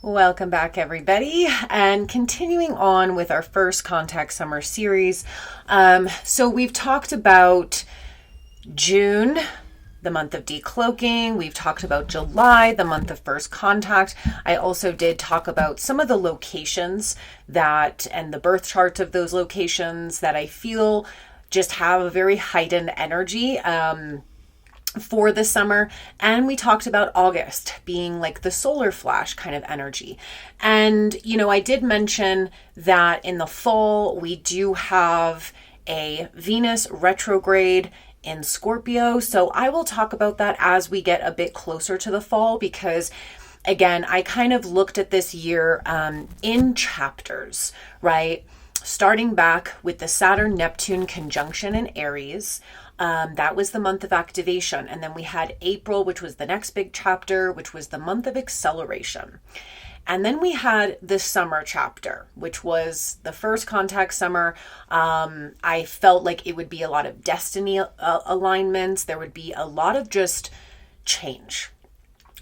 Welcome back, everybody, and continuing on with our first Contact Summer series. So we've talked about June, the month of decloaking. We've talked about July, the month of first contact. I also did talk about some of the locations and the birth charts of those locations that I feel just have a very heightened energy for the summer. And we talked about August being like the solar flash kind of energy. And, I did mention that in the fall, we do have a Venus retrograde in Scorpio. So I will talk about that as we get a bit closer to the fall, because again, I kind of looked at this year in chapters, right? Starting back with the Saturn-Neptune conjunction in Aries. That was the month of activation. And then we had April, which was the next big chapter, which was the month of acceleration. And then we had the summer chapter, which was the first contact summer. I felt like it would be a lot of destiny alignments. There would be a lot of just change,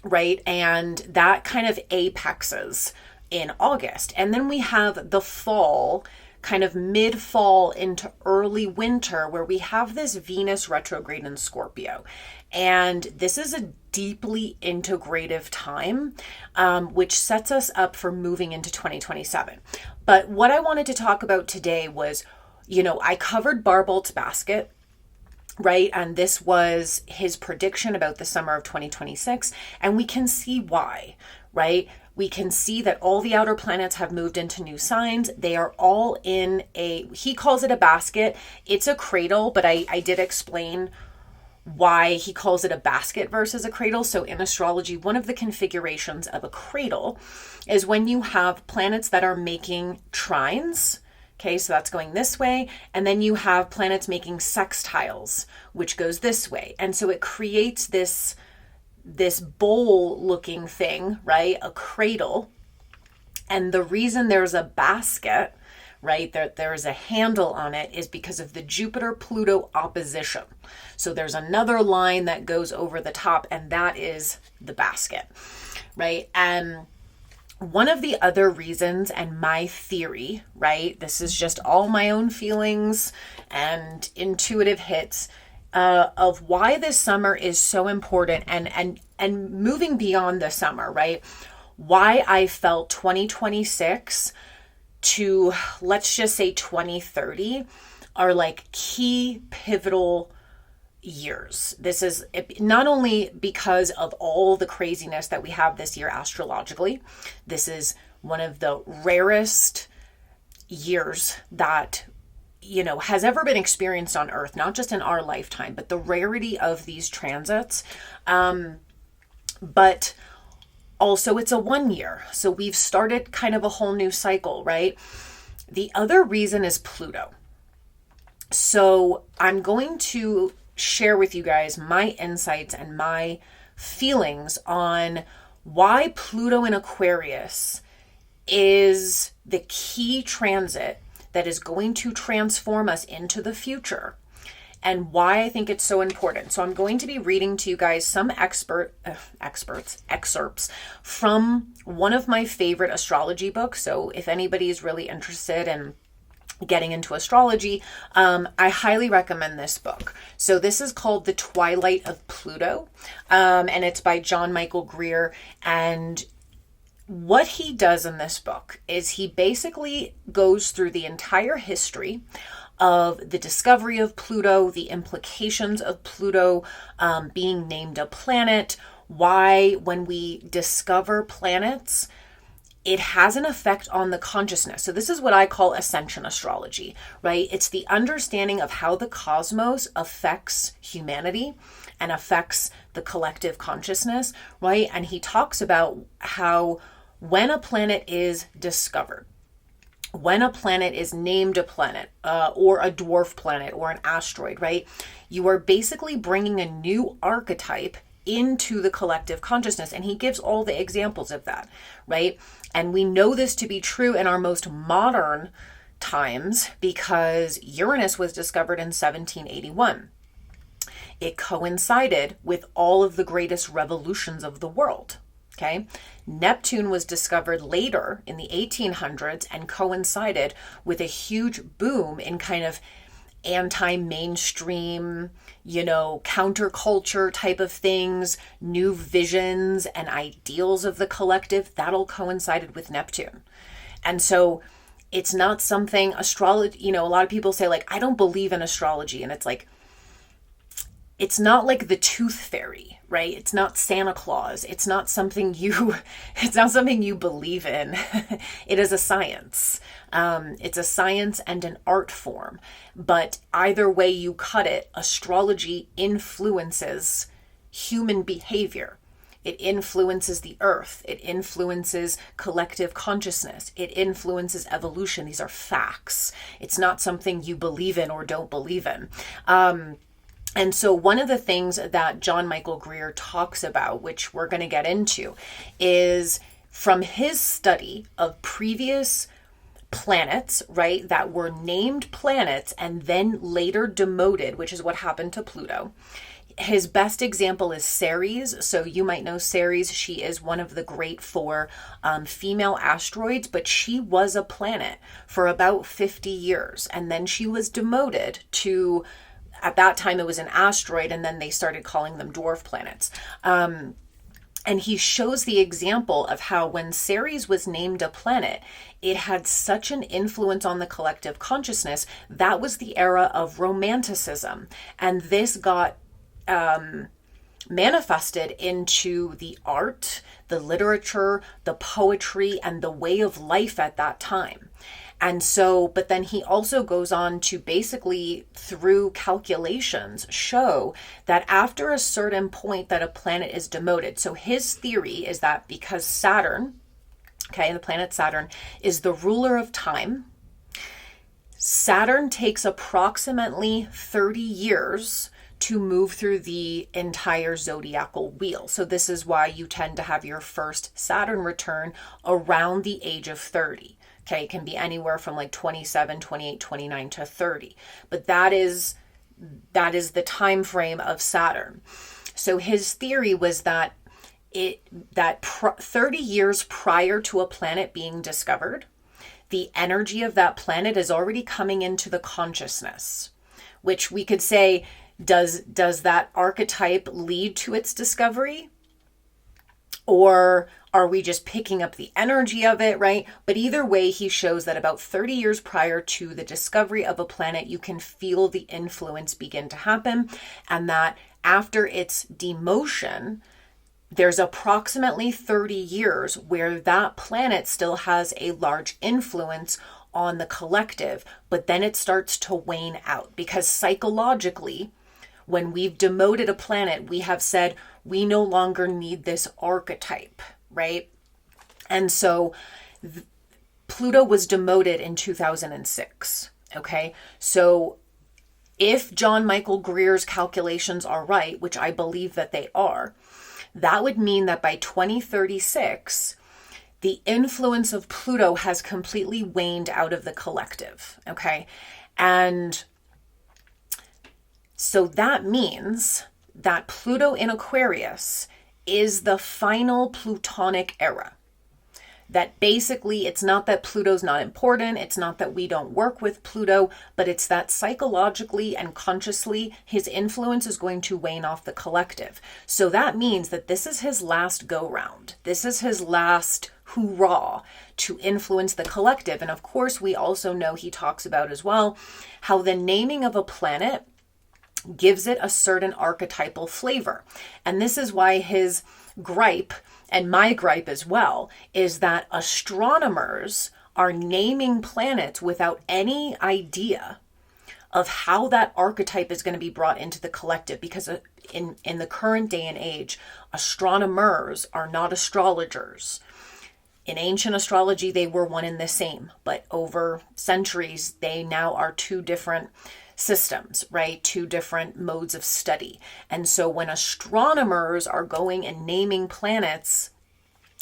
right? And that kind of apexes in August. And then we have the fall, kind of mid-fall into early winter, where we have this Venus retrograde in Scorpio. And this is a deeply integrative time, which sets us up for moving into 2027. But what I wanted to talk about today was, I covered Barbolt's basket, right? And this was his prediction about the summer of 2026. And we can see why, right? We can see that all the outer planets have moved into new signs. They are all in he calls it a basket. It's a cradle, but I did explain why he calls it a basket versus a cradle. So in astrology, one of the configurations of a cradle is when you have planets that are making trines. Okay, so that's going this way. And then you have planets making sextiles, which goes this way. And so it creates this bowl looking thing, right? A cradle. And the reason there's a basket, right, there's a handle on it, is because of the Jupiter-Pluto opposition. So there's another line that goes over the top, and that is the basket, right? And one of the other reasons, and my theory, right, this is just all my own feelings and intuitive hits, of why this summer is so important, and moving beyond the summer, right? Why I felt 2026 to, let's just say 2030, are like key pivotal years. This is not only because of all the craziness that we have this year astrologically. This is one of the rarest years that has ever been experienced on Earth, not just in our lifetime, but the rarity of these transits. But also it's a 1 year. So we've started kind of a whole new cycle, right? The other reason is Pluto. So I'm going to share with you guys my insights and my feelings on why Pluto in Aquarius is the key transit that is going to transform us into the future, and why I think it's so important. So I'm going to be reading to you guys some excerpts from one of my favorite astrology books. So if anybody is really interested in getting into astrology, I highly recommend this book. So this is called The Twilight of Pluto, and it's by John Michael Greer. And what he does in this book is he basically goes through the entire history of the discovery of Pluto, the implications of Pluto being named a planet, why when we discover planets, it has an effect on the consciousness. So this is what I call ascension astrology, right? It's the understanding of how the cosmos affects humanity and affects the collective consciousness, right? And he talks about how when a planet is discovered, when a planet is named a planet, or a dwarf planet or an asteroid, right? You are basically bringing a new archetype into the collective consciousness. And he gives all the examples of that, right? And we know this to be true in our most modern times because Uranus was discovered in 1781. It coincided with all of the greatest revolutions of the world. Okay. Neptune was discovered later in the 1800s and coincided with a huge boom in kind of anti-mainstream, counterculture type of things, new visions and ideals of the collective. That all coincided with Neptune. And so it's not something astrology, a lot of people say, like, I don't believe in astrology. And it's like, it's not like the tooth fairy, right? It's not Santa Claus. It's not something you believe in. It is a science. It's a science and an art form. But either way you cut it, astrology influences human behavior. It influences the earth. It influences collective consciousness. It influences evolution. These are facts. It's not something you believe in or don't believe in. And so one of the things that John Michael Greer talks about, which we're going to get into, is from his study of previous planets, right, that were named planets and then later demoted, which is what happened to Pluto. His best example is Ceres. So you might know Ceres. She is one of the great four female asteroids, but she was a planet for about 50 years. And then she was demoted to, at that time it was an asteroid, and then they started calling them dwarf planets. And he shows the example of how when Ceres was named a planet, it had such an influence on the collective consciousness. That was the era of Romanticism. And this got manifested into the art, the literature, the poetry, and the way of life at that time. And so, but then he also goes on to basically, through calculations, show that after a certain point that a planet is demoted. So his theory is that because Saturn, the planet Saturn, is the ruler of time, Saturn takes approximately 30 years to move through the entire zodiacal wheel. So this is why you tend to have your first Saturn return around the age of 30. Okay, it can be anywhere from like 27, 28, 29 to 30. But that is the time frame of Saturn. So his theory was that 30 years prior to a planet being discovered, the energy of that planet is already coming into the consciousness, which we could say, does that archetype lead to its discovery? Or are we just picking up the energy of it, right? But either way, he shows that about 30 years prior to the discovery of a planet, you can feel the influence begin to happen. And that after its demotion, there's approximately 30 years where that planet still has a large influence on the collective, but then it starts to wane out, because psychologically, when we've demoted a planet, we have said we no longer need this archetype, right? And so Pluto was demoted in 2006, okay? So if John Michael Greer's calculations are right, which I believe that they are, that would mean that by 2036, the influence of Pluto has completely waned out of the collective, okay? And so that means that Pluto in Aquarius is the final Plutonic era. That basically, it's not that Pluto's not important, it's not that we don't work with Pluto, but it's that psychologically and consciously, his influence is going to wane off the collective. So that means that this is his last go-round. This is his last hoorah to influence the collective. And of course, we also know he talks about as well how the naming of a planet gives it a certain archetypal flavor. And this is why his gripe, and my gripe as well, is that astronomers are naming planets without any idea of how that archetype is going to be brought into the collective, because in the current day and age, astronomers are not astrologers. In ancient astrology, they were one and the same, but over centuries, they now are two different systems, right? Two different modes of study. And so when astronomers are going and naming planets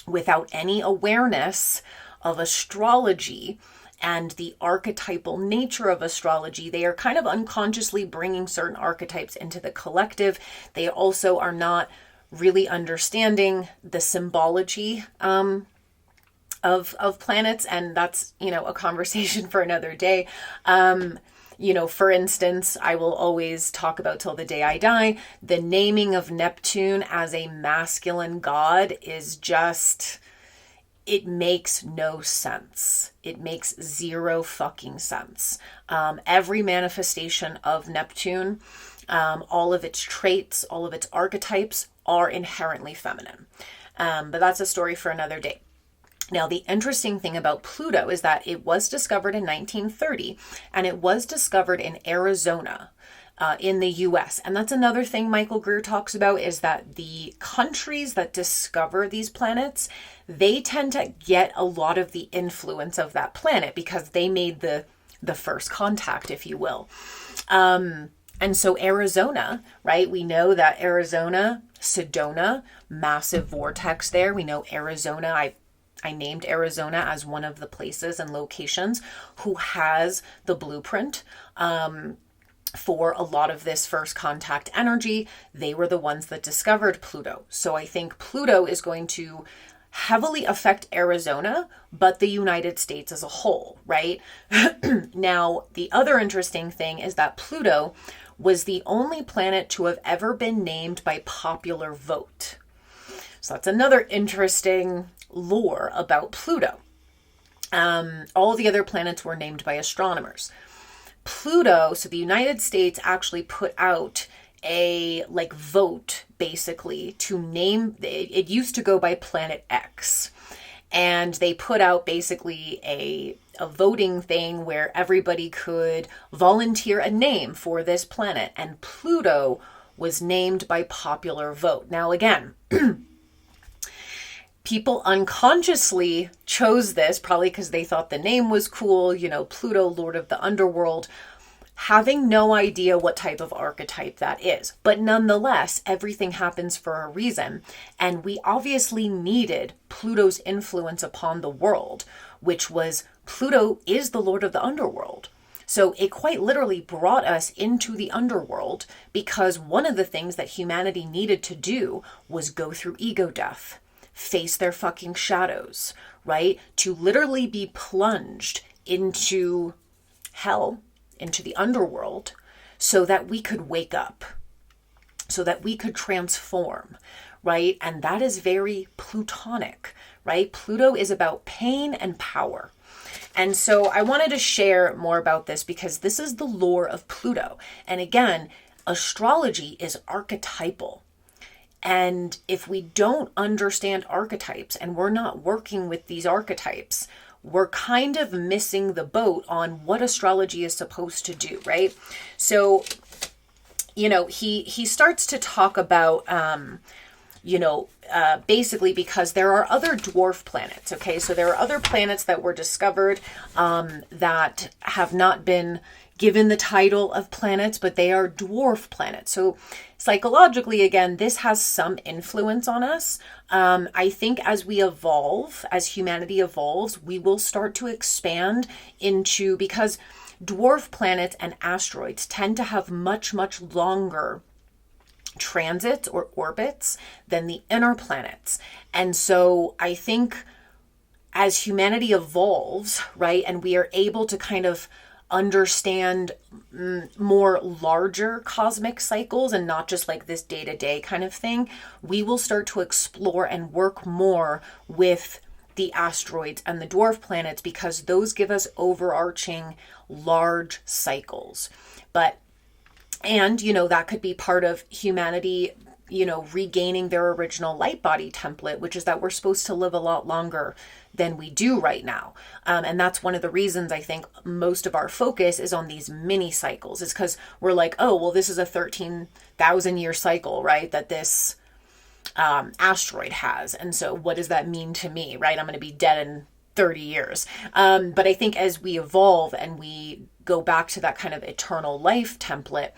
without any awareness of astrology and the archetypal nature of astrology, they are kind of unconsciously bringing certain archetypes into the collective. They also are not really understanding the symbology of planets, and that's, a conversation for another day. For instance, I will always talk about till the day I die, the naming of Neptune as a masculine god is just, it makes no sense. It makes zero fucking sense. Every manifestation of Neptune, all of its traits, all of its archetypes are inherently feminine. But that's a story for another day. Now, the interesting thing about Pluto is that it was discovered in 1930, and it was discovered in Arizona, in the US. And that's another thing Michael Greer talks about, is that the countries that discover these planets, they tend to get a lot of the influence of that planet because they made the first contact, if you will. And so Arizona, right? We know that Arizona, Sedona, massive vortex there. We know Arizona, I named Arizona as one of the places and locations who has the blueprint for a lot of this first contact energy. They were the ones that discovered Pluto. So I think Pluto is going to heavily affect Arizona, but the United States as a whole, right? Now, the other interesting thing is that Pluto was the only planet to have ever been named by popular vote. So that's another interesting lore about Pluto. All the other planets were named by astronomers. Pluto, so the United States actually put out a vote basically to name, it used to go by Planet X. And they put out basically a voting thing where everybody could volunteer a name for this planet. And Pluto was named by popular vote. Now again, people unconsciously chose this, probably because they thought the name was cool, Pluto, Lord of the Underworld, having no idea what type of archetype that is. But nonetheless, everything happens for a reason. And we obviously needed Pluto's influence upon the world, which was Pluto is the Lord of the Underworld. So it quite literally brought us into the underworld because one of the things that humanity needed to do was go through ego death. Face their fucking shadows, right? To literally be plunged into hell, into the underworld, so that we could wake up, so that we could transform, right? And that is very Plutonic, right? Pluto is about pain and power. And so I wanted to share more about this because this is the lore of Pluto. And again, astrology is archetypal. And if we don't understand archetypes and we're not working with these archetypes, we're kind of missing the boat on what astrology is supposed to do, right? So, he starts to talk about, basically because there are other dwarf planets, okay? So there are other planets that were discovered that have not been given the title of planets, but they are dwarf planets. So psychologically, again, this has some influence on us. I think as we evolve, as humanity evolves, we will start to expand into, because dwarf planets and asteroids tend to have much, much longer transits or orbits than the inner planets. And so I think as humanity evolves, right, and we are able to kind of understand more larger cosmic cycles and not just like this day-to-day kind of thing, we will start to explore and work more with the asteroids and the dwarf planets because those give us overarching large cycles. That could be part of humanity, regaining their original light body template, which is that we're supposed to live a lot longer than we do right now. And that's one of the reasons I think most of our focus is on these mini cycles, is because we're like, oh, well, this is a 13,000 year cycle, right? That this asteroid has. And so what does that mean to me, right? I'm going to be dead in 30 years. But I think as we evolve and we go back to that kind of eternal life template,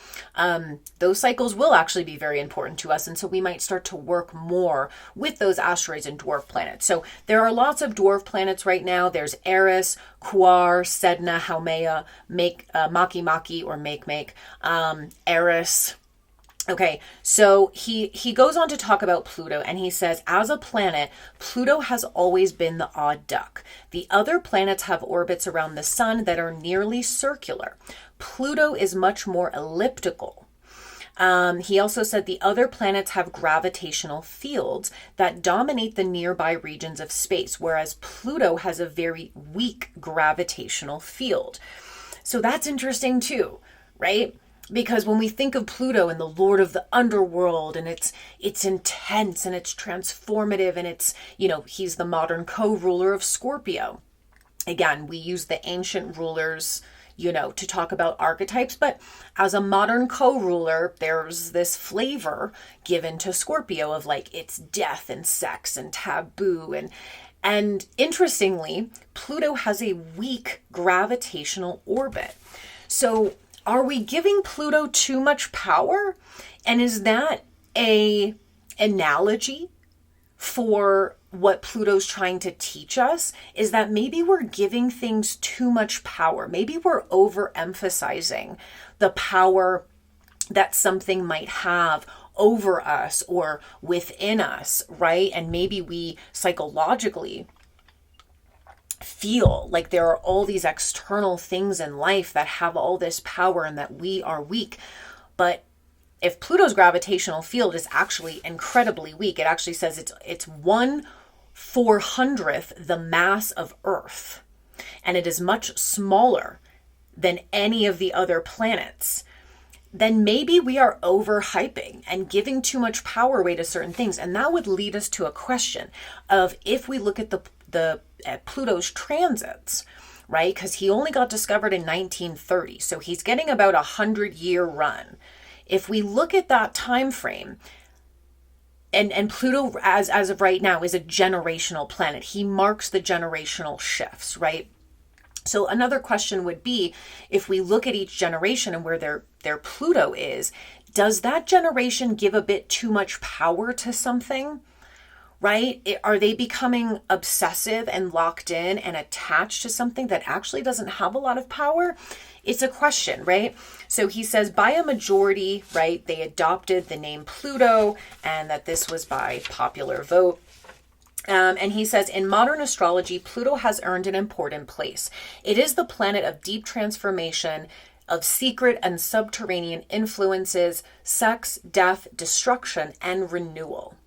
those cycles will actually be very important to us. And so we might start to work more with those asteroids and dwarf planets. So there are lots of dwarf planets right now. There's Eris, Quar, Sedna, Haumea, Maki Maki or Make, Eris, Okay, so he goes on to talk about Pluto, and he says, as a planet, Pluto has always been the odd duck. The other planets have orbits around the sun that are nearly circular. Pluto is much more elliptical. He also said the other planets have gravitational fields that dominate the nearby regions of space, whereas Pluto has a very weak gravitational field. So that's interesting too, right? Because when we think of Pluto and the Lord of the Underworld, and it's intense and it's transformative, and it's, he's the modern co-ruler of Scorpio. Again, we use the ancient rulers, to talk about archetypes, but as a modern co-ruler, there's this flavor given to Scorpio of like it's death and sex and taboo, and interestingly, Pluto has a weak gravitational orbit. So are we giving Pluto too much power? And is that a analogy for what Pluto's trying to teach us? Is that maybe we're giving things too much power. Maybe we're overemphasizing the power that something might have over us or within us, right? And maybe we psychologically feel like there are all these external things in life that have all this power and that we are weak. But if Pluto's gravitational field is actually incredibly weak, it actually says it's 1/400th the mass of Earth, and it is much smaller than any of the other planets, then maybe we are overhyping and giving too much power away to certain things. And that would lead us to a question of, if we look at at Pluto's transits, right? Because he only got discovered in 1930, so he's getting about 100-year run. If we look at that time frame, and Pluto, as of right now, is a generational planet. He marks the generational shifts, right? So another question would be, if we look at each generation and where their Pluto is, does that generation give a bit too much power to something? Right? Are they becoming obsessive and locked in and attached to something that actually doesn't have a lot of power? It's a question, right? So he says by a majority, right, they adopted the name Pluto, and that this was by popular vote. And he says, in modern astrology, Pluto has earned an important place. It is the planet of deep transformation, of secret and subterranean influences, sex, death, destruction, and renewal.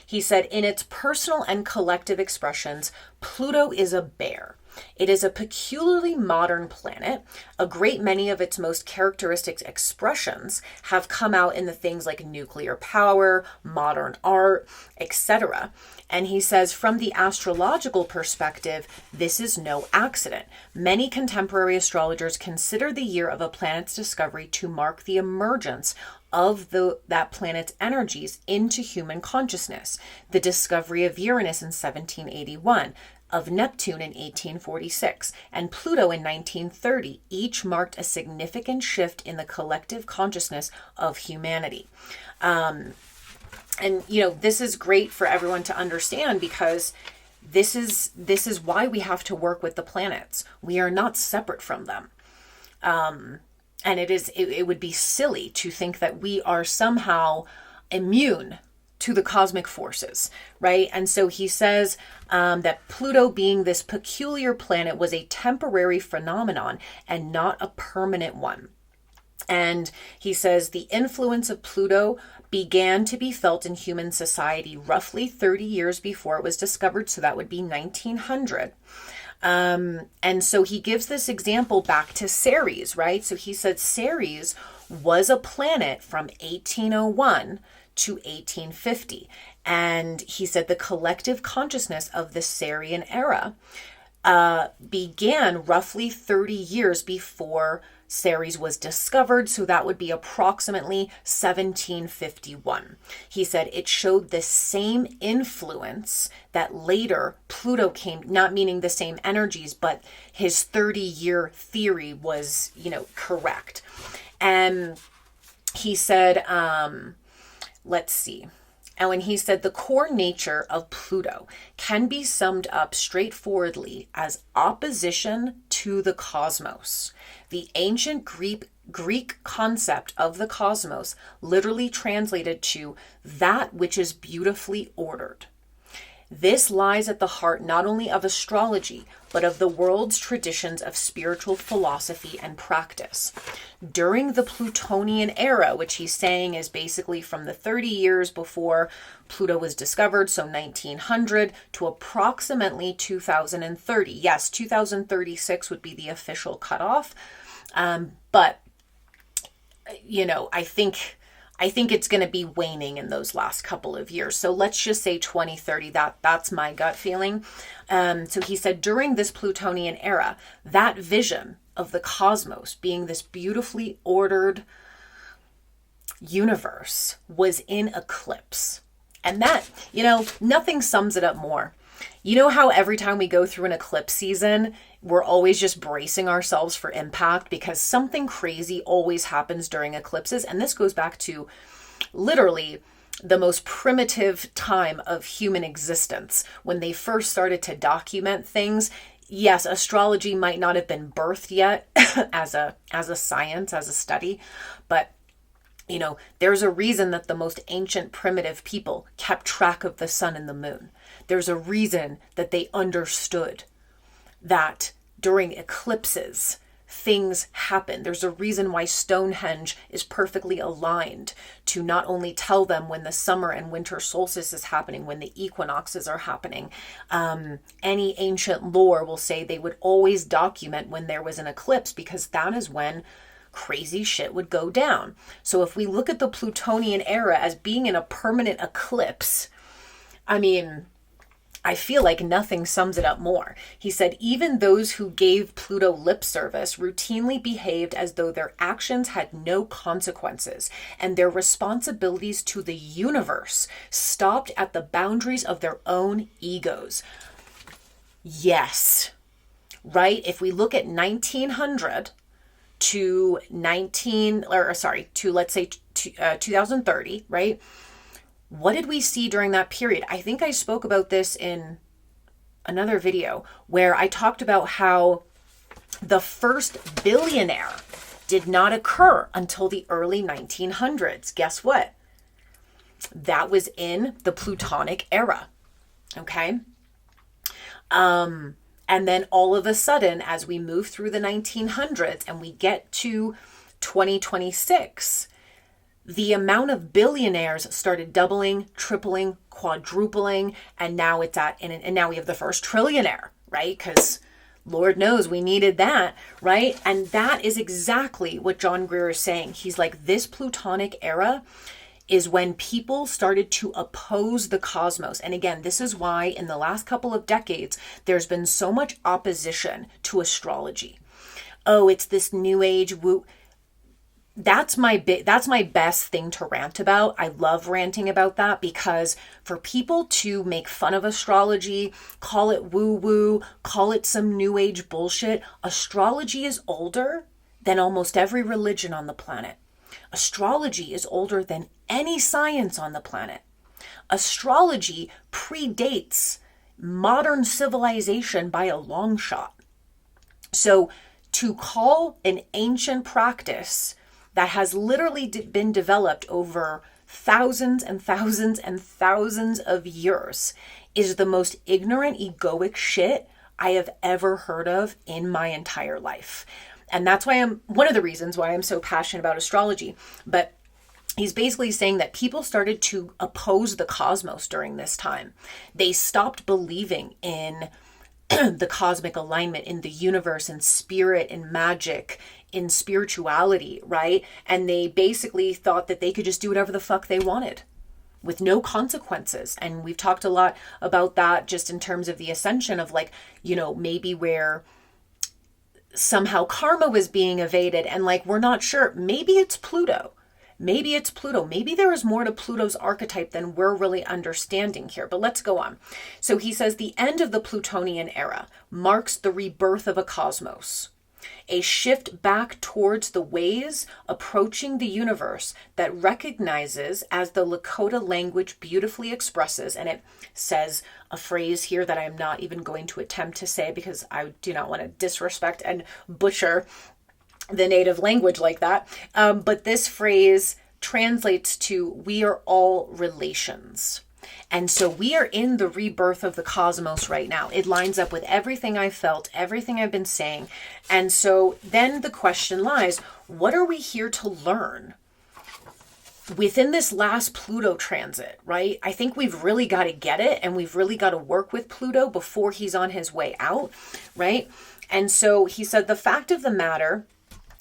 He said, in its personal and collective expressions, Pluto is a bear. It is a peculiarly modern planet. A great many of its most characteristic expressions have come out in the things like nuclear power, modern art, etc. And he says, from the astrological perspective, this is no accident. Many contemporary astrologers consider the year of a planet's discovery to mark the emergence of that planet's energies into human consciousness. The discovery of Uranus in 1781, of Neptune in 1846, and Pluto in 1930, each marked a significant shift in the collective consciousness of humanity. And this is great for everyone to understand, because this is why we have to work with the planets. We are not separate from them. And it would be silly to think that we are somehow immune to the cosmic forces, right? And so he says that Pluto, being this peculiar planet, was a temporary phenomenon and not a permanent one. And he says the influence of Pluto began to be felt in human society roughly 30 years before it was discovered. So that would be 1900. And so he gives this example back to Ceres, right? So he said Ceres was a planet from 1801 to 1850. And he said the collective consciousness of the Sarian era began roughly 30 years before Ceres was discovered. So that would be approximately 1751. He said it showed the same influence that later Pluto came, not meaning the same energies, but his 30-year theory was, correct. And he said, let's see. And when he said the core nature of Pluto can be summed up straightforwardly as opposition to the cosmos. The ancient Greek concept of the cosmos literally translated to that which is beautifully ordered. This lies at the heart not only of astrology, but of the world's traditions of spiritual philosophy and practice. During the Plutonian era, which he's saying is basically from the 30 years before Pluto was discovered, so 1900 to approximately 2030. Yes, 2036 would be the official cutoff. But, I think it's going to be waning in those last couple of years. So let's just say 2030. That's my gut feeling. So he said during this Plutonian era, that vision of the cosmos being this beautifully ordered universe was in eclipse. And that, nothing sums it up more. You know how every time we go through an eclipse season, we're always just bracing ourselves for impact because something crazy always happens during eclipses. And this goes back to literally the most primitive time of human existence. When they first started to document things, yes, astrology might not have been birthed yet as a science, as a study, but there's a reason that the most ancient primitive people kept track of the sun and the moon. There's a reason that they understood that during eclipses, things happen. There's a reason why Stonehenge is perfectly aligned to not only tell them when the summer and winter solstice is happening, when the equinoxes are happening. Any ancient lore will say they would always document when there was an eclipse because that is when crazy shit would go down. So if we look at the Plutonian era as being in a permanent eclipse, I feel like nothing sums it up more. He said, even those who gave Pluto lip service routinely behaved as though their actions had no consequences, and their responsibilities to the universe stopped at the boundaries of their own egos. Yes, right? If we look at 1900 to let's say 2030, right? What did we see during that period? I think I spoke about this in another video where I talked about how the first billionaire did not occur until the early 1900s. Guess what? That was in the Plutonic era. Okay. And then all of a sudden, as we move through the 1900s and we get to 2026, the amount of billionaires started doubling, tripling, quadrupling, and now and now we have the first trillionaire, right? Because Lord knows we needed that, right? And that is exactly what John Greer is saying. He's like, this Plutonic era is when people started to oppose the cosmos. And again, this is why in the last couple of decades, there's been so much opposition to astrology. Oh, it's this new age woo. That's my best thing to rant about. I love ranting about that because for people to make fun of astrology, call it woo-woo, call it some new age bullshit, astrology is older than almost every religion on the planet. Astrology is older than any science on the planet. Astrology predates modern civilization by a long shot. So to call an ancient practice that has literally been developed over thousands and thousands and thousands of years is the most ignorant, egoic shit I have ever heard of in my entire life. And that's why one of the reasons why I'm so passionate about astrology. But he's basically saying that people started to oppose the cosmos during this time. They stopped believing in the cosmic alignment, in the universe, in spirit, in magic, in spirituality, right? And they basically thought that they could just do whatever the fuck they wanted with no consequences. And we've talked a lot about that just in terms of the ascension of maybe where somehow karma was being evaded and we're not sure. Maybe it's Pluto. Maybe it's Pluto. Maybe there is more to Pluto's archetype than we're really understanding here. But let's go on. So he says the end of the Plutonian era marks the rebirth of a cosmos, a shift back towards the ways approaching the universe that recognizes, as the Lakota language beautifully expresses, and it says a phrase here that I'm not even going to attempt to say because I do not want to disrespect and butcher the native language like that. But this phrase translates to "we are all relations." And so we are in the rebirth of the cosmos right now. It lines up with everything I felt, everything I've been saying. And so then the question lies, what are we here to learn? Within this last Pluto transit, right? I think we've really got to get it, and we've really got to work with Pluto before he's on his way out, right? And so he said, the fact of the matter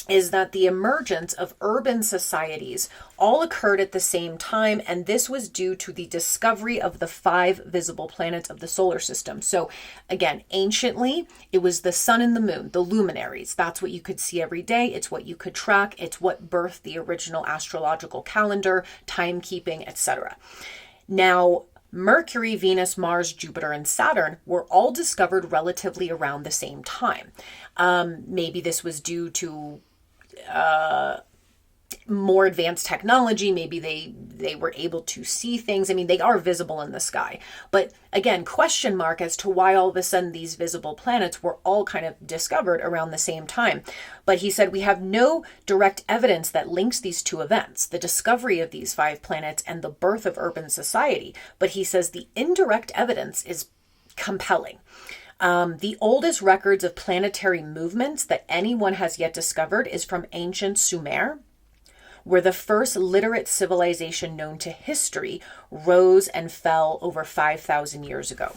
is that the emergence of urban societies all occurred at the same time, and this was due to the discovery of the 5 visible planets of the solar system. So again, anciently, it was the sun and the moon, the luminaries. That's what you could see every day. It's what you could track. It's what birthed the original astrological calendar, timekeeping, etc. Now, Mercury, Venus, Mars, Jupiter, and Saturn were all discovered relatively around the same time. Maybe this was due to more advanced technology. Maybe they were able to see things. I mean, they are visible in the sky. But again, question mark as to why all of a sudden these visible planets were all kind of discovered around the same time. But he said, we have no direct evidence that links these two events, the discovery of these 5 planets and the birth of urban society. But he says the indirect evidence is compelling. The oldest records of planetary movements that anyone has yet discovered is from ancient Sumer, where the first literate civilization known to history rose and fell over 5,000 years ago.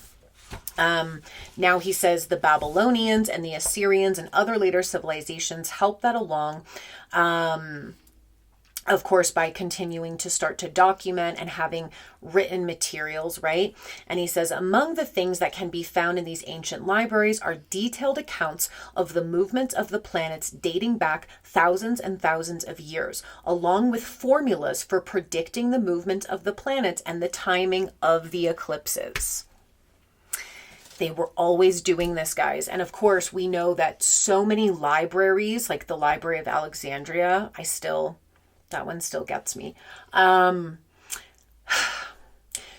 Now he says the Babylonians and the Assyrians and other later civilizations helped that along. Of course, by continuing to start to document and having written materials, right? And he says, among the things that can be found in these ancient libraries are detailed accounts of the movements of the planets dating back thousands and thousands of years, along with formulas for predicting the movement of the planets and the timing of the eclipses. They were always doing this, guys. And of course, we know that so many libraries, like the Library of Alexandria, that one still gets me.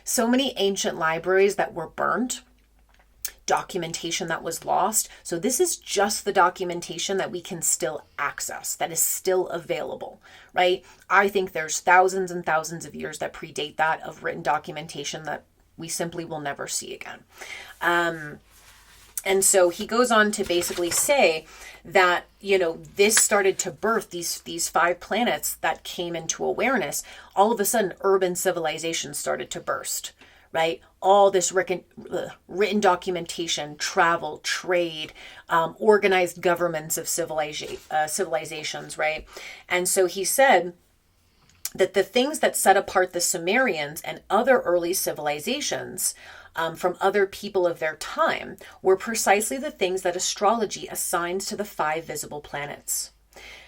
So many ancient libraries that were burnt, documentation that was lost. So this is just the documentation that we can still access, that is still available, right? I think there's thousands and thousands of years that predate that of written documentation that we simply will never see again. And so he goes on to basically say that, this started to birth these 5 planets that came into awareness. All of a sudden, urban civilization started to burst, right? All this written documentation, travel, trade, organized governments of civilizations, right? And so he said that the things that set apart the Sumerians and other early civilizations from other people of their time were precisely the things that astrology assigns to the 5 visible planets.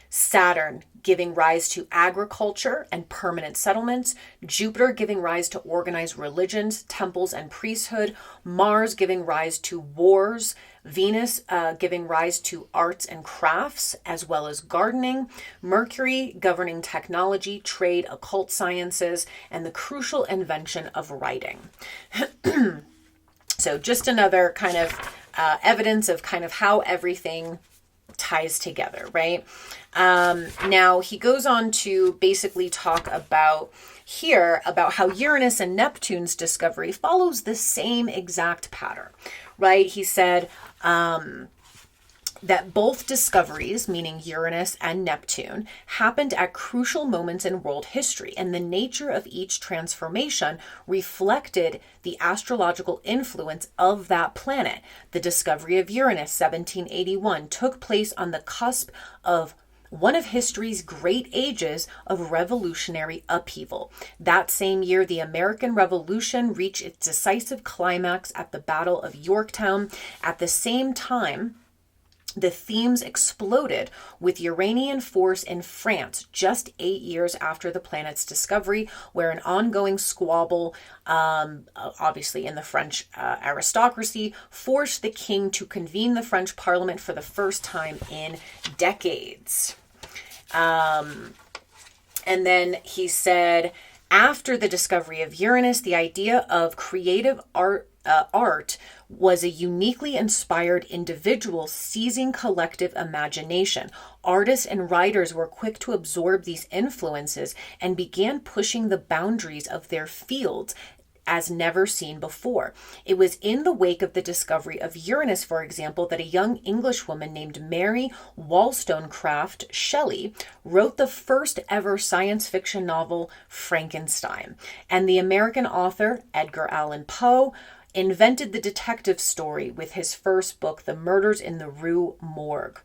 Saturn giving rise to agriculture and permanent settlements, Jupiter giving rise to organized religions, temples, and priesthood, Mars giving rise to wars, Venus giving rise to arts and crafts, as well as gardening, Mercury governing technology, trade, occult sciences, and the crucial invention of writing. So just another kind of evidence of kind of how everything ties together, right? Now he goes on to basically talk about how Uranus and Neptune's discovery follows the same exact pattern, right? He said that both discoveries, meaning Uranus and Neptune, happened at crucial moments in world history, and the nature of each transformation reflected the astrological influence of that planet. The discovery of Uranus, 1781, took place on the cusp of one of history's great ages of revolutionary upheaval. That same year, the American Revolution reached its decisive climax at the Battle of Yorktown. At the same time, the themes exploded with Uranian force in France just 8 years after the planet's discovery, where an ongoing squabble, obviously in the French aristocracy, forced the king to convene the French parliament for the first time in decades. And then he said, after the discovery of Uranus, the idea of creative art was a uniquely inspired individual seizing collective imagination. Artists and writers were quick to absorb these influences and began pushing the boundaries of their fields as never seen before. It was in the wake of the discovery of Uranus, for example, that a young Englishwoman named Mary Wollstonecraft Shelley wrote the first ever science fiction novel, Frankenstein. And the American author, Edgar Allan Poe, invented the detective story with his first book, The Murders in the Rue Morgue.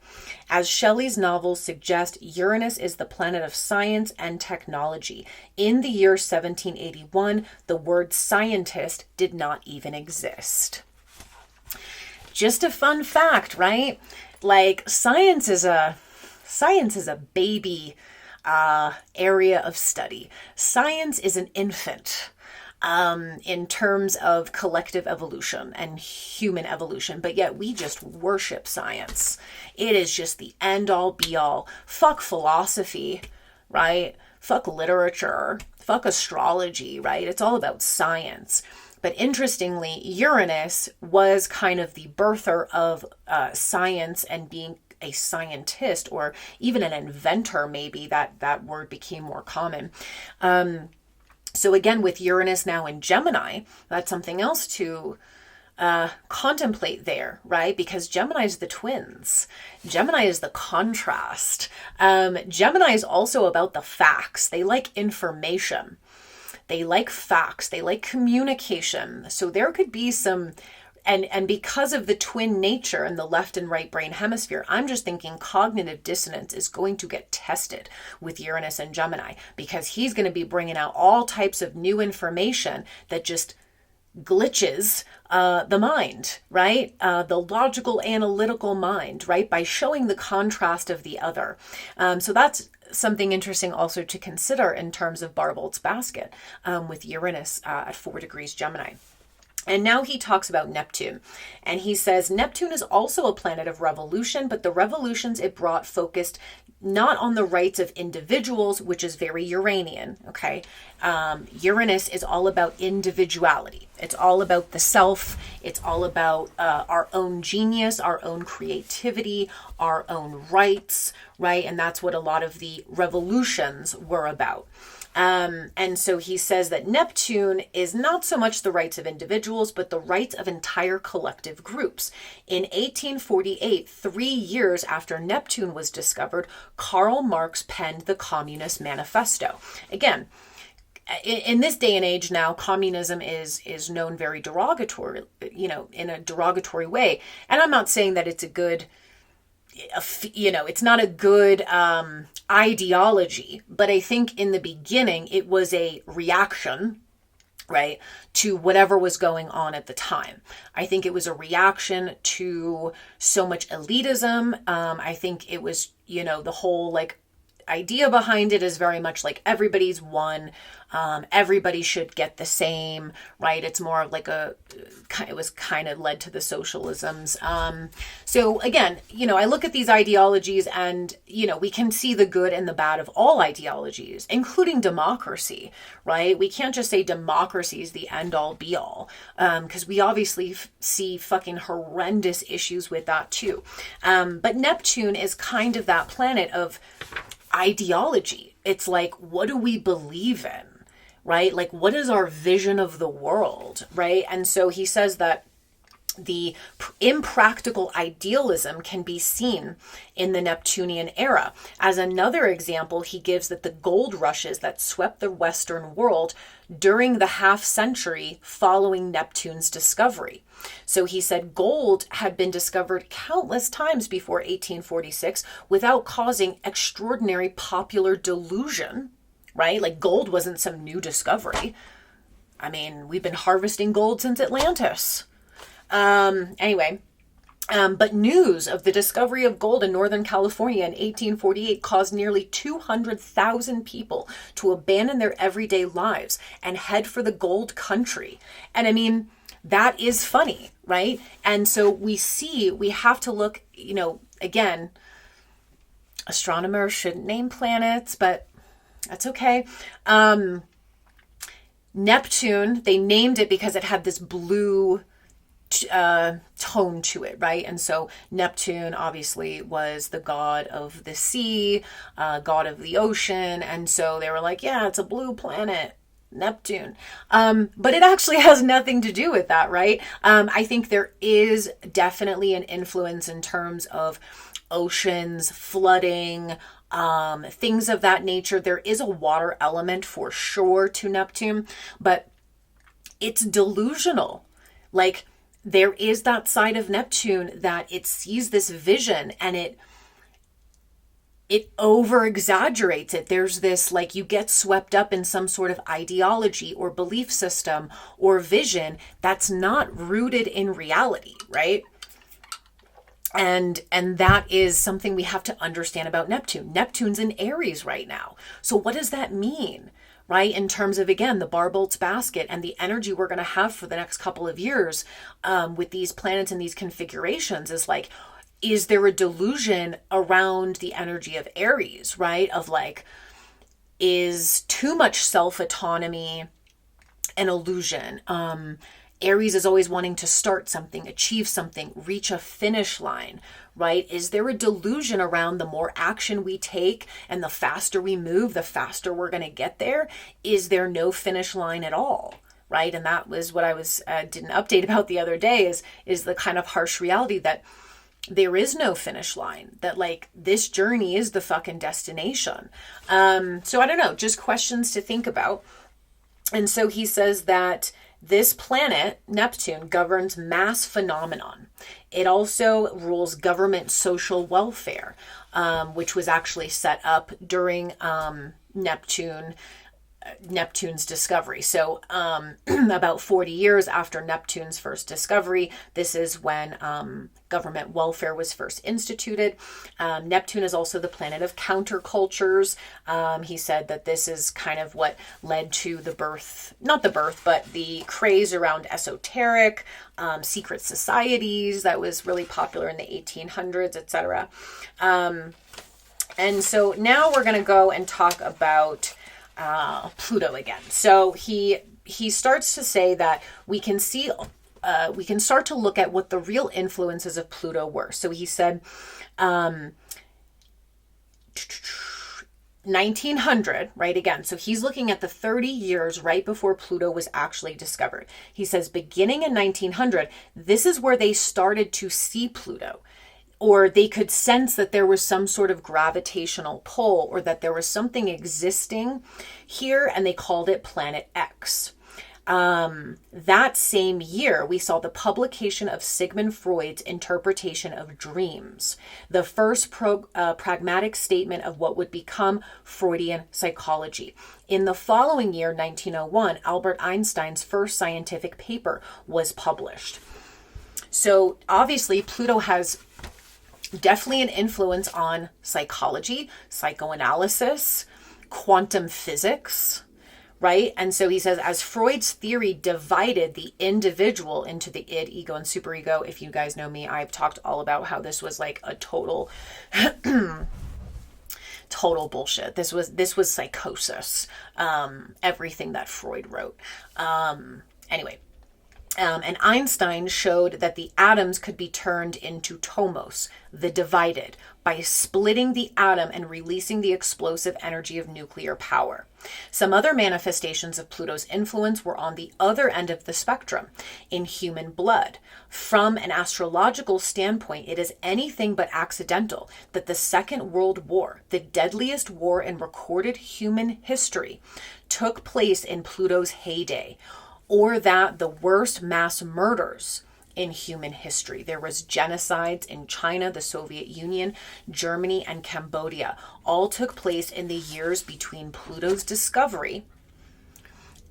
As Shelley's novels suggest, Uranus is the planet of science and technology. In the year 1781, the word scientist did not even exist. Just a fun fact, right? Like science is a baby area of study. Science is an infant in terms of collective evolution and human evolution, but yet we just worship science. It is just the end all be all. Fuck philosophy, right? Fuck literature, fuck astrology, right? It's all about science. But interestingly, Uranus was kind of the birther of science and being a scientist, or even an inventor, maybe that word became more common. So again, with Uranus now in Gemini, that's something else to contemplate there, right? Because Gemini is the twins. Gemini is the contrast. Gemini is also about the facts. They like information. They like facts. They like communication. So there could be some... And because of the twin nature in the left and right brain hemisphere, I'm just thinking cognitive dissonance is going to get tested with Uranus and Gemini, because he's going to be bringing out all types of new information that just glitches the mind, right? The logical, analytical mind, right? By showing the contrast of the other. So that's something interesting also to consider in terms of Barbolt's basket with Uranus at 4 degrees Gemini. And now he talks about Neptune, and he says Neptune is also a planet of revolution, but the revolutions it brought focused not on the rights of individuals, which is very Uranian, okay? Uranus is all about individuality. It's all about the self. It's all about our own genius, our own creativity, our own rights, right? And that's what a lot of the revolutions were about. And so he says that Neptune is not so much the rights of individuals, but the rights of entire collective groups. In 1848, 3 years after Neptune was discovered, Karl Marx penned the Communist Manifesto. Again, in this day and age now, communism is known very derogatory, in a derogatory way. And I'm not saying that it's a good... it's not a good ideology, but I think in the beginning it was a reaction, right, to whatever was going on at the time. I think it was a reaction to so much elitism. I think it was, the whole idea behind it is very much like everybody's one. Everybody should get the same, right? It's more of it was kind of led to the socialisms. So again, I look at these ideologies and, we can see the good and the bad of all ideologies, including democracy, right? We can't just say democracy is the end all be all, because we obviously see fucking horrendous issues with that too. But Neptune is kind of that planet of ideology. It's like, what do we believe in? Right? What is our vision of the world? Right? And so he says that the impractical idealism can be seen in the Neptunian era. As another example, he gives that the gold rushes that swept the Western world during the half century following Neptune's discovery. So he said gold had been discovered countless times before 1846 without causing extraordinary popular delusion, right? Gold wasn't some new discovery. I mean, we've been harvesting gold since Atlantis. But news of the discovery of gold in Northern California in 1848 caused nearly 200,000 people to abandon their everyday lives and head for the gold country. And I mean, that is funny, right? And so we have to look, again, astronomers shouldn't name planets, but that's okay. Neptune, they named it because it had this blue tone to it, right? And so Neptune obviously was the god of the sea, god of the ocean. And so they were like, yeah, it's a blue planet, Neptune. But it actually has nothing to do with that, right? I think there is definitely an influence in terms of oceans, flooding, things of that nature. There is a water element for sure to Neptune, but it's delusional. Like, there is that side of Neptune that it sees this vision and it over exaggerates it. There's this, like, you get swept up in some sort of ideology or belief system or vision that's not rooted in reality, right? And that is something we have to understand about Neptune. Neptune's in Aries right now. So what does that mean, right? In terms of, again, the Barbolt's basket and the energy we're going to have for the next couple of years with these planets and these configurations is like, is there a delusion around the energy of Aries, right? Of like, is too much self-autonomy an illusion? Aries is always wanting to start something, achieve something, reach a finish line, right? Is there a delusion around the more action we take and the faster we move, the faster we're going to get there? Is there no finish line at all, right? And that was what I was did an update about the other day is the kind of harsh reality that there is no finish line, that like this journey is the fucking destination. So I don't know, just questions to think about. And so he says that this planet, Neptune, governs mass phenomenon. It also rules government social welfare, which was actually set up during Neptune's discovery. So about 40 years after Neptune's first discovery, this is when government welfare was first instituted. Neptune is also the planet of countercultures. He said that this is kind of what led to but the craze around esoteric, secret societies that was really popular in the 1800s, etc. And so now we're going to go and talk about Pluto again. So he starts to say that we can start to look at what the real influences of Pluto were. So he said 1900, right? Again, so he's looking at the 30 years right before Pluto was actually discovered. He says beginning in 1900, this is where they started to see Pluto, or they could sense that there was some sort of gravitational pull or that there was something existing here, and they called it Planet X. That same year, we saw the publication of Sigmund Freud's interpretation of dreams, the first pragmatic statement of what would become Freudian psychology. In the following year, 1901, Albert Einstein's first scientific paper was published. So obviously, Pluto has definitely an influence on psychology, psychoanalysis, quantum physics, right? And so he says, as Freud's theory divided the individual into the id, ego, and superego, if you guys know me, I've talked all about how this was like a total bullshit. This was psychosis. Everything that Freud wrote. Anyway. And Einstein showed that the atoms could be turned into tomos, the divided, by splitting the atom and releasing the explosive energy of nuclear power. Some other manifestations of Pluto's influence were on the other end of the spectrum, in human blood. From an astrological standpoint, it is anything but accidental that the Second World War, the deadliest war in recorded human history, took place in Pluto's heyday, or that the worst mass murders in human history. There was genocides in China, the Soviet Union, Germany, and Cambodia. All took place in the years between Pluto's discovery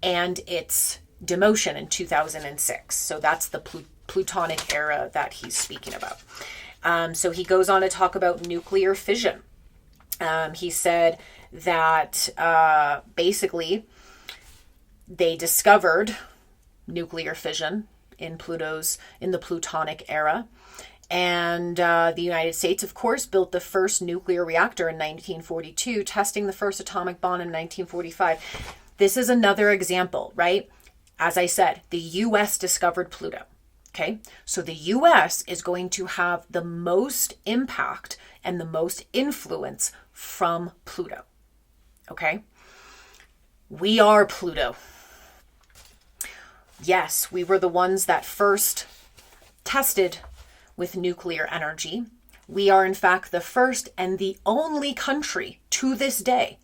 and its demotion in 2006. So that's the Plutonic era that he's speaking about. So he goes on to talk about nuclear fission. He said that basically they discovered nuclear fission in the Plutonic era. And the United States, of course, built the first nuclear reactor in 1942, testing the first atomic bomb in 1945. This is another example, right? As I said, the US discovered Pluto. Okay, so the US is going to have the most impact and the most influence from Pluto. Okay, we are Pluto. Yes, we were the ones that first tested with nuclear energy. We are, in fact, the first and the only country to this day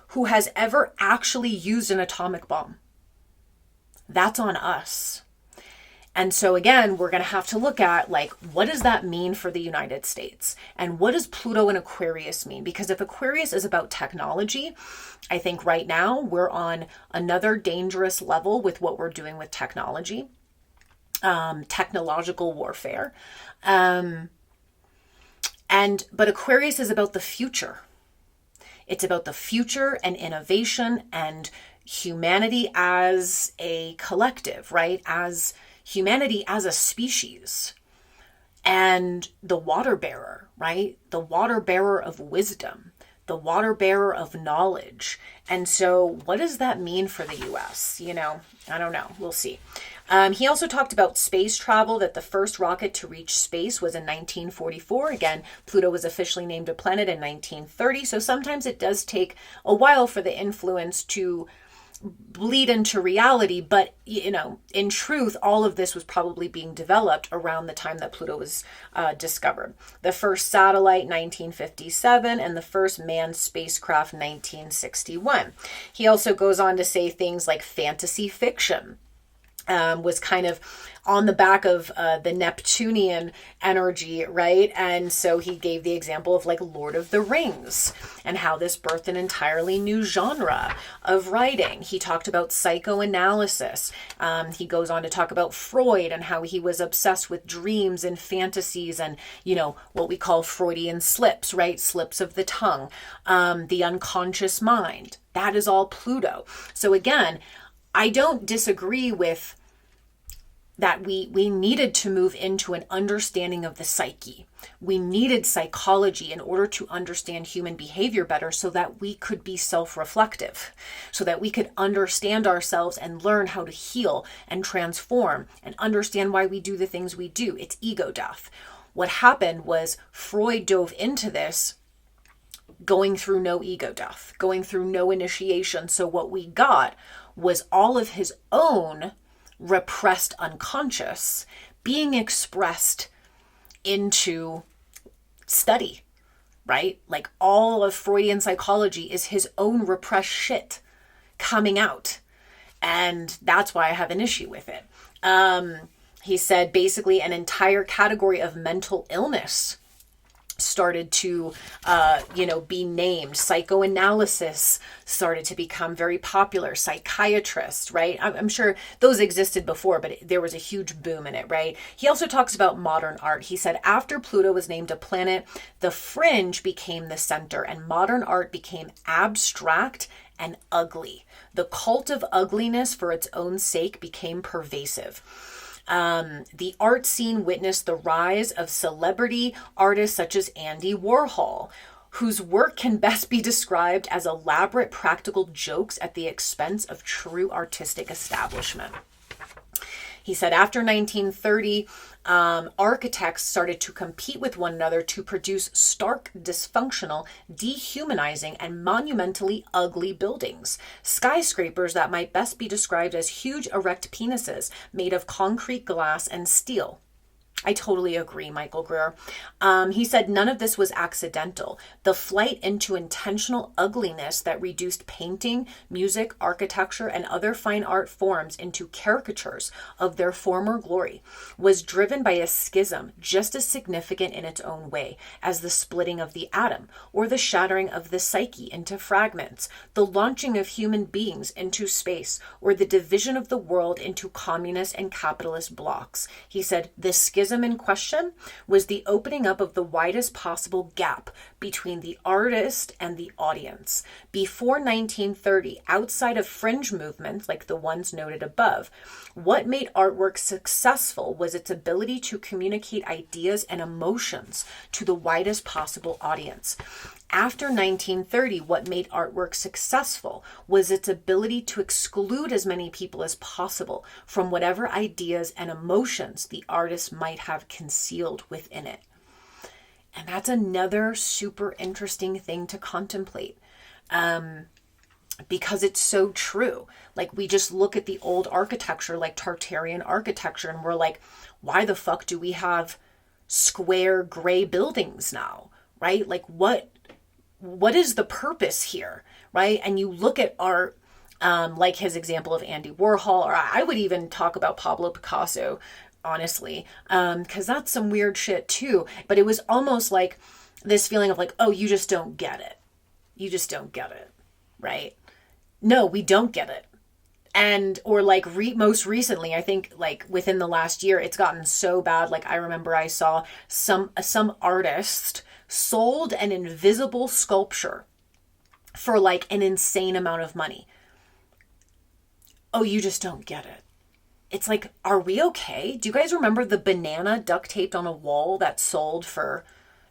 who has ever actually used an atomic bomb. That's on us. And so again, we're going to have to look at, like, what does that mean for the United States? And what does Pluto and Aquarius mean? Because if Aquarius is about technology, I think right now we're on another dangerous level with what we're doing with technology, technological warfare. But Aquarius is about the future. It's about the future and innovation and humanity as a collective, right? As humanity as a species, and the water bearer, right? The water bearer of wisdom, the water bearer of knowledge. And so what does that mean for the US? You know, I don't know. We'll see. He also talked about space travel, that the first rocket to reach space was in 1944. Again, Pluto was officially named a planet in 1930. So sometimes it does take a while for the influence to bleed into reality, but you know, in truth, all of this was probably being developed around the time that Pluto was discovered. The first satellite, 1957, and the first manned spacecraft, 1961. He also goes on to say things like fantasy fiction was kind of on the back of the Neptunian energy, right? And so he gave the example of like Lord of the Rings and how this birthed an entirely new genre of writing. He talked about psychoanalysis. He goes on to talk about Freud and how he was obsessed with dreams and fantasies and, you know, what we call Freudian slips, right? Slips of the tongue, the unconscious mind. That is all Pluto. So again, I don't disagree with that we needed to move into an understanding of the psyche. We needed psychology in order to understand human behavior better so that we could be self-reflective, so that we could understand ourselves and learn how to heal and transform and understand why we do the things we do. It's ego death. What happened was Freud dove into this going through no ego death, going through no initiation. So what we got was all of his own repressed unconscious being expressed into study, right? Like all of Freudian psychology is his own repressed shit coming out. And that's why I have an issue with it. He said basically an entire category of mental illness started to, be named. Psychoanalysis started to become very popular. Psychiatrists, right? I'm sure those existed before, but there was a huge boom in it, right? He also talks about modern art. He said after Pluto was named a planet, the fringe became the center and modern art became abstract and ugly. The cult of ugliness for its own sake became pervasive. The art scene witnessed the rise of celebrity artists such as Andy Warhol, whose work can best be described as elaborate practical jokes at the expense of true artistic establishment. He said after 1930, architects started to compete with one another to produce stark, dysfunctional, dehumanizing, and monumentally ugly buildings. Skyscrapers that might best be described as huge erect penises made of concrete, glass, and steel. I totally agree, Michael Greer. He said none of this was accidental. The flight into intentional ugliness that reduced painting, music, architecture, and other fine art forms into caricatures of their former glory was driven by a schism just as significant in its own way as the splitting of the atom or the shattering of the psyche into fragments, the launching of human beings into space, or the division of the world into communist and capitalist blocks. He said the schism in question was the opening up of the widest possible gap between the artist and the audience. Before 1930, outside of fringe movements like the ones noted above, What made artwork successful was its ability to communicate ideas and emotions to the widest possible audience. After 1930, what made artwork successful was its ability to exclude as many people as possible from whatever ideas and emotions the artist might have concealed within it. And that's another super interesting thing to contemplate. Because it's so true. Like, we just look at the old architecture, like Tartarian architecture, and we're like, why the fuck do we have square gray buildings now? Right? Like, what is the purpose here? Right? And you look at art, like his example of Andy Warhol, or I would even talk about Pablo Picasso, honestly, because that's some weird shit too. But it was almost like this feeling of like, oh, you just don't get it. You just don't get it. Right? No, we don't get it. And, or like most recently, I think like within the last year, it's gotten so bad. Like, I remember I saw some artist sold an invisible sculpture for like an insane amount of money. Oh, you just don't get it. It's like, are we okay? Do you guys remember the banana duct taped on a wall that sold for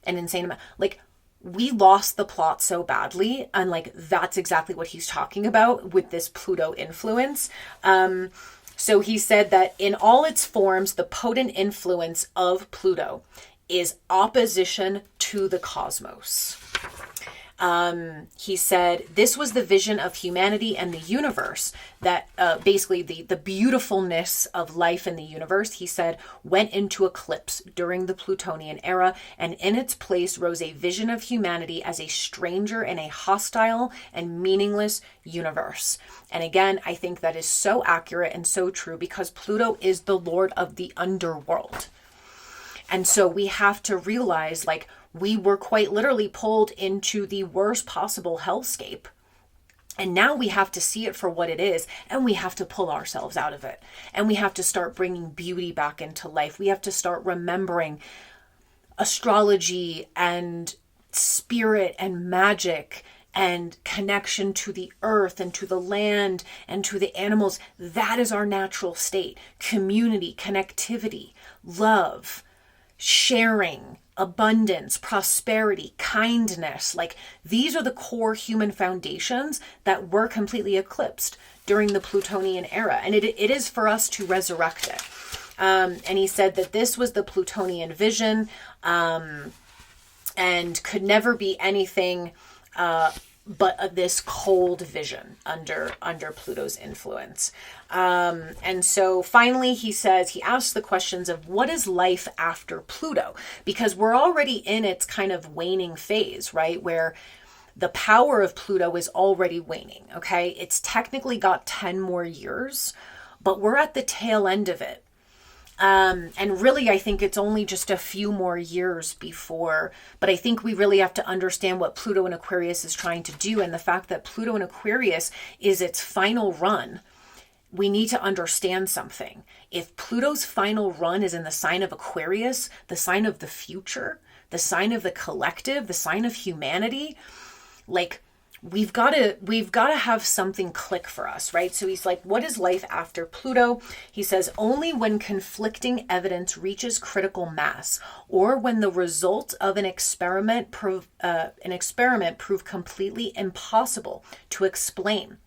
an insane amount? Like, we lost the plot so badly. And like, that's exactly what he's talking about with this Pluto influence. So he said that in all its forms, the potent influence of Pluto is opposition to the cosmos. He said this was the vision of humanity and the universe, that basically the beautifulness of life in the universe, he said, went into eclipse during the Plutonian era, and in its place rose a vision of humanity as a stranger in a hostile and meaningless universe. And again, I think that is so accurate and so true, because Pluto is the lord of the underworld. And so we have to realize, like, we were quite literally pulled into the worst possible hellscape. And now we have to see it for what it is, and we have to pull ourselves out of it. And we have to start bringing beauty back into life. We have to start remembering astrology and spirit and magic and connection to the earth and to the land and to the animals. That is our natural state. Community, connectivity, love, sharing, abundance, prosperity, kindness. Like, these are the core human foundations that were completely eclipsed during the Plutonian era. And it is for us to resurrect it. And he said that this was the Plutonian vision, and could never be anything but this cold vision under Pluto's influence. And so finally, he says, he asks the questions of what is life after Pluto? Because we're already in its kind of waning phase, right? Where the power of Pluto is already waning, okay? It's technically got 10 more years, but we're at the tail end of it. And really, I think it's only just a few more years before, but I think we really have to understand what Pluto in Aquarius is trying to do. And the fact that Pluto in Aquarius is its final run, we need to understand something. If Pluto's final run is in the sign of Aquarius, the sign of the future, the sign of the collective, the sign of humanity, like, we've got to have something click for us, right? So he's like, what is life after Pluto? He says, only when conflicting evidence reaches critical mass, or when the results of an experiment prove completely impossible to explain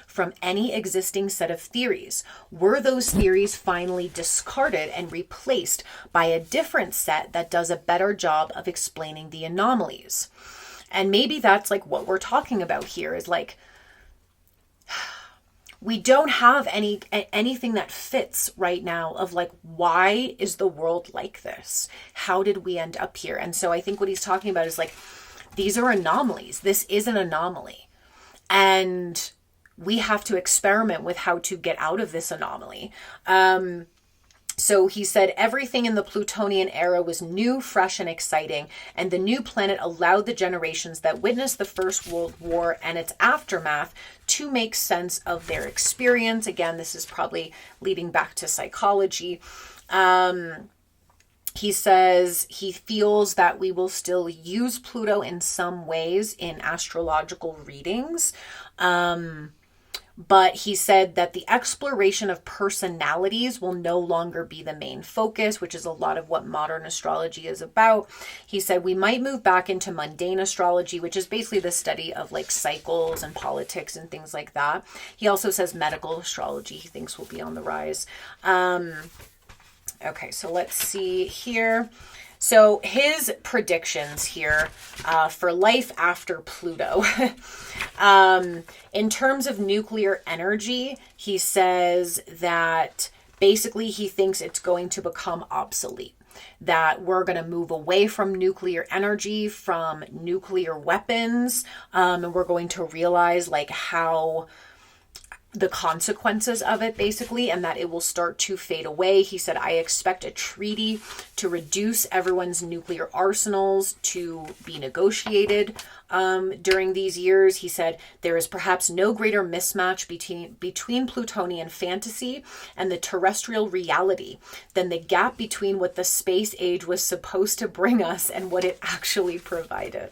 from any existing set of theories, were those theories finally discarded and replaced by a different set that does a better job of explaining the anomalies. And maybe that's like what we're talking about here, is like, we don't have anything that fits right now of like, why is the world like this? How did we end up here? And so I think what he's talking about is like, these are anomalies. This is an anomaly. And we have to experiment with how to get out of this anomaly. So he said everything in the Plutonian era was new, fresh, and exciting, and the new planet allowed the generations that witnessed the First World War and its aftermath to make sense of their experience. Again, this is probably leading back to psychology. He says he feels that we will still use Pluto in some ways in astrological readings. But he said that the exploration of personalities will no longer be the main focus, which is a lot of what modern astrology is about. He said we might move back into mundane astrology, which is basically the study of like cycles and politics and things like that. He also says medical astrology he thinks will be on the rise. Okay, so let's see here. So his predictions here for life after Pluto. In terms of nuclear energy, he says that basically he thinks it's going to become obsolete. That we're going to move away from nuclear energy, from nuclear weapons, and we're going to realize like how the consequences of it basically, and that it will start to fade away. He said, I expect a treaty to reduce everyone's nuclear arsenals to be negotiated during these years. He said, there is perhaps no greater mismatch between Plutonian fantasy and the terrestrial reality than the gap between what the space age was supposed to bring us and what it actually provided.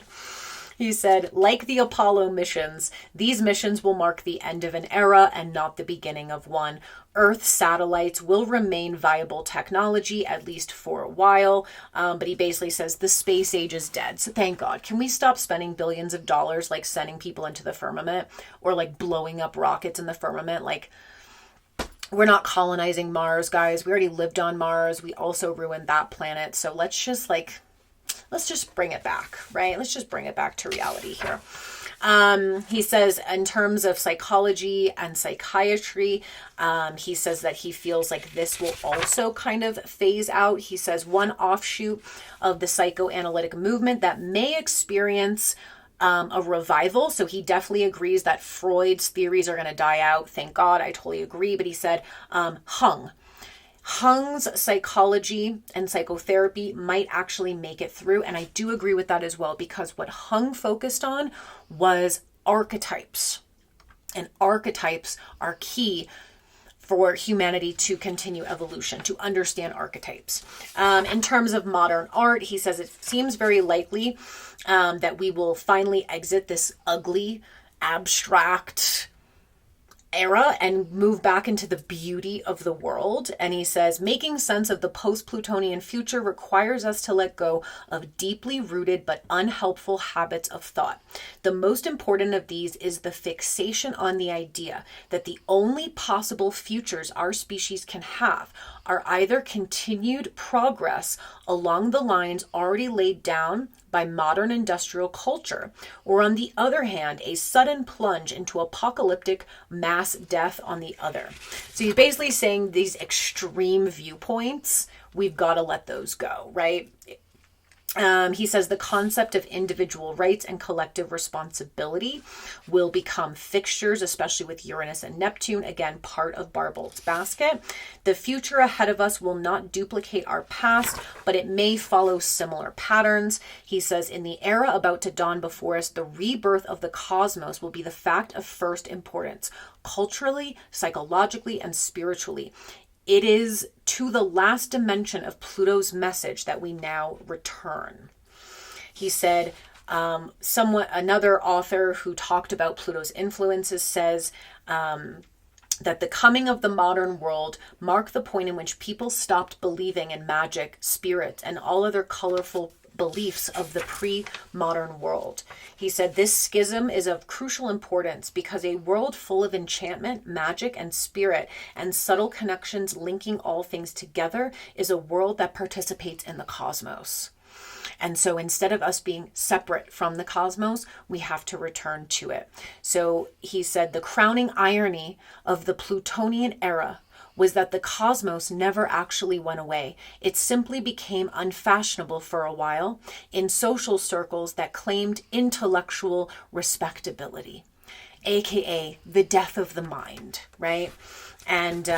He said, like the Apollo missions, these missions will mark the end of an era and not the beginning of one. Earth satellites will remain viable technology, at least for a while. But he basically says the space age is dead. So thank God. Can we stop spending billions of dollars like sending people into the firmament or like blowing up rockets in the firmament? Like, we're not colonizing Mars, guys. We already lived on Mars. We also ruined that planet. So let's just bring it back, right? Let's just bring it back to reality here. He says in terms of psychology and psychiatry, he says that he feels like this will also kind of phase out. He says one offshoot of the psychoanalytic movement that may experience a revival. So he definitely agrees that Freud's theories are going to die out. Thank God. I totally agree. But he said Hung's psychology and psychotherapy might actually make it through. And I do agree with that as well, because what Hung focused on was archetypes. And archetypes are key for humanity to continue evolution, to understand archetypes. In terms of modern art, he says it seems very likely that we will finally exit this ugly, abstract era and move back into the beauty of the world. And he says, making sense of the post-Plutonian future requires us to let go of deeply rooted but unhelpful habits of thought. The most important of these is the fixation on the idea that the only possible futures our species can have are either continued progress along the lines already laid down by modern industrial culture, or on the other hand, a sudden plunge into apocalyptic mass death on the other. So he's basically saying these extreme viewpoints, we've got to let those go, right? He says the concept of individual rights and collective responsibility will become fixtures, especially with Uranus and Neptune, again, part of Barbolt's basket. The future ahead of us will not duplicate our past, but it may follow similar patterns. He says in the era about to dawn before us, the rebirth of the cosmos will be the fact of first importance, culturally, psychologically, and spiritually. It is to the last dimension of Pluto's message that we now return. He said, another author who talked about Pluto's influences says that the coming of the modern world marked the point in which people stopped believing in magic, spirits, and all other colorful beliefs of the pre-modern world. He said this schism is of crucial importance because a world full of enchantment, magic, and spirit, and subtle connections linking all things together is a world that participates in the cosmos. And so instead of us being separate from the cosmos, we have to return to it. So he said the crowning irony of the Plutonian era was that the cosmos never actually went away. It simply became unfashionable for a while in social circles that claimed intellectual respectability, aka the death of the mind, right? And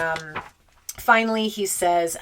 finally, he says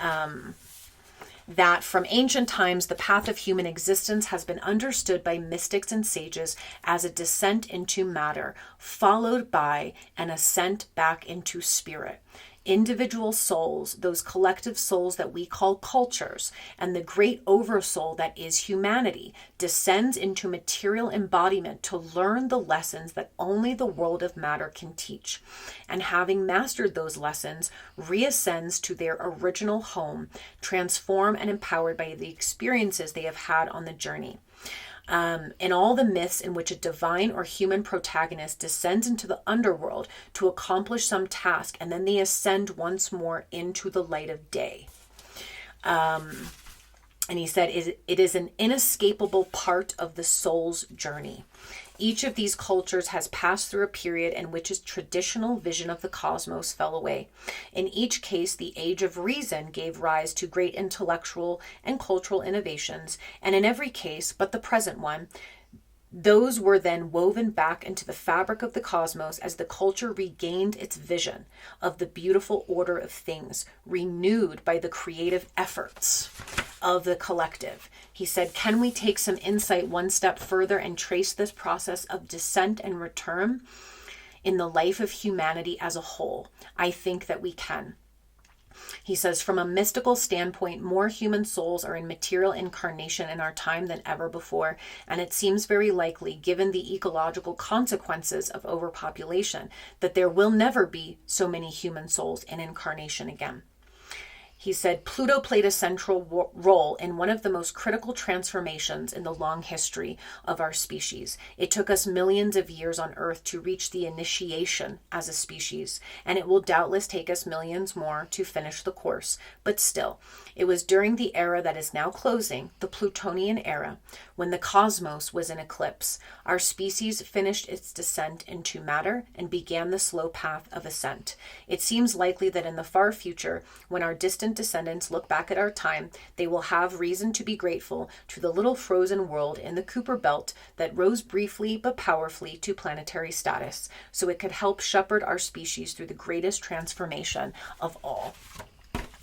that from ancient times, the path of human existence has been understood by mystics and sages as a descent into matter, followed by an ascent back into spirit. individual souls, those collective souls that we call cultures, and the great oversoul that is humanity, descends into material embodiment to learn the lessons that only the world of matter can teach. And having mastered those lessons, reascends to their original home, transformed and empowered by the experiences they have had on the journey. In all the myths in which a divine or human protagonist descends into the underworld to accomplish some task, and then they ascend once more into the light of day. And he said, it is an inescapable part of the soul's journey. Each of these cultures has passed through a period in which its traditional vision of the cosmos fell away. In each case, the age of reason gave rise to great intellectual and cultural innovations, and in every case, but the present one, those were then woven back into the fabric of the cosmos as the culture regained its vision of the beautiful order of things, renewed by the creative efforts of the collective. He said, can we take some insight one step further and trace this process of descent and return in the life of humanity as a whole? I think that we can. He says, from a mystical standpoint, more human souls are in material incarnation in our time than ever before, and it seems very likely, given the ecological consequences of overpopulation, that there will never be so many human souls in incarnation again. He said, Pluto played a central role in one of the most critical transformations in the long history of our species. It took us millions of years on Earth to reach the initiation as a species, and it will doubtless take us millions more to finish the course. But still, it was during the era that is now closing, the Plutonian era, when the cosmos was in eclipse. Our species finished its descent into matter and began the slow path of ascent. It seems likely that in the far future, when our distant descendants look back at our time, they will have reason to be grateful to the little frozen world in the Kuiper Belt that rose briefly but powerfully to planetary status, so it could help shepherd our species through the greatest transformation of all.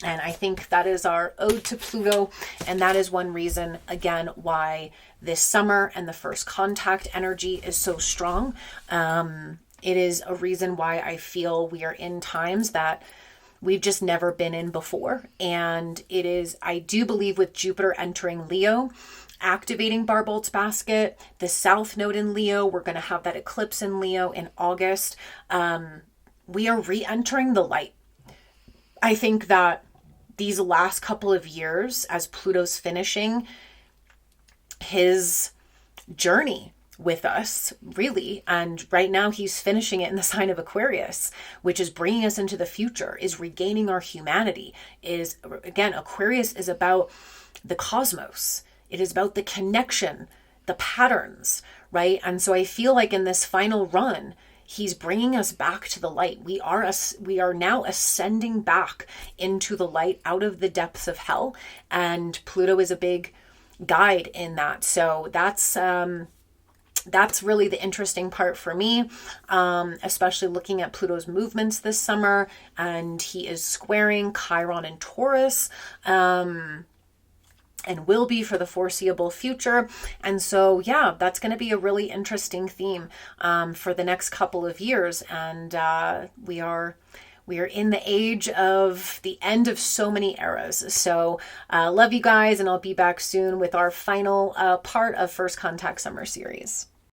And I think that is our ode to Pluto, and that is one reason, again, why this summer and the first contact energy is so strong. It is a reason why I feel we are in times that we've just never been in before. And it is, I do believe, with Jupiter entering Leo, activating Barbolt's basket, the South Node in Leo, we're going to have that eclipse in Leo in August. We are re-entering the light. I think that these last couple of years, as Pluto's finishing his journey with us, really, and right now he's finishing it in the sign of Aquarius, which is bringing us into the future, is regaining our humanity, is, again, Aquarius is about the cosmos. It is about the connection, the patterns, right? And so I feel like in this final run, he's bringing us back to the light. We are now ascending back into the light out of the depths of hell, and Pluto is a big guide in that. So that's really the interesting part for me, especially looking at Pluto's movements this summer, and he is squaring Chiron and Taurus, and will be for the foreseeable future. And so, yeah, that's going to be a really interesting theme for the next couple of years. And we are in the age of the end of so many eras. So love you guys, and I'll be back soon with our final part of First Contact Summer Series.